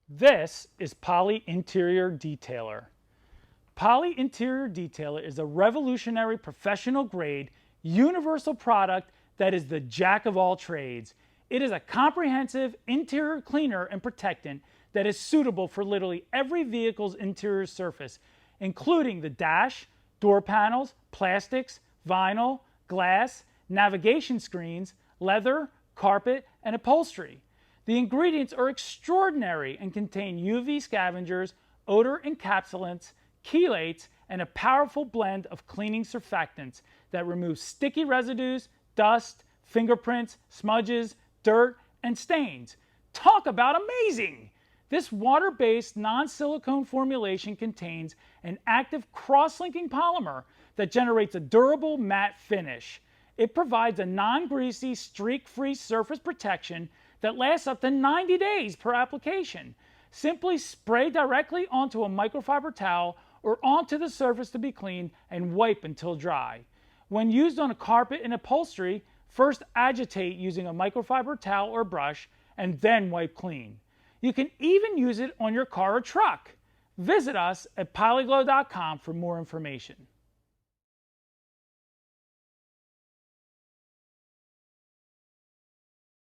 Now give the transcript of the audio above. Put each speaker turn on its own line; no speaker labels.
This is Poli Interior Detailer. Poli Interior Detailer is a revolutionary professional grade universal product that is the jack of all trades. It is a comprehensive interior cleaner and protectant that is suitable for literally every vehicle's interior surface, including the dash, door panels, plastics, vinyl, glass, navigation screens, leather, carpet, and upholstery. The ingredients are extraordinary and contain UV scavengers, odor encapsulants, chelates, and a powerful blend of cleaning surfactants that remove sticky residues, dust, fingerprints, smudges, dirt, and stains. Talk about amazing! This water-based non-silicone formulation contains an active cross-linking polymer that generates a durable matte finish. It provides a non-greasy, streak-free surface protection that lasts up to 90 days per application. Simply spray directly onto a microfiber towel or onto the surface to be cleaned and wipe until dry. When used on a carpet and upholstery, first agitate using a microfiber towel or brush and then wipe clean. You can even use it on your car or truck. Visit us at polyglow.com for more information.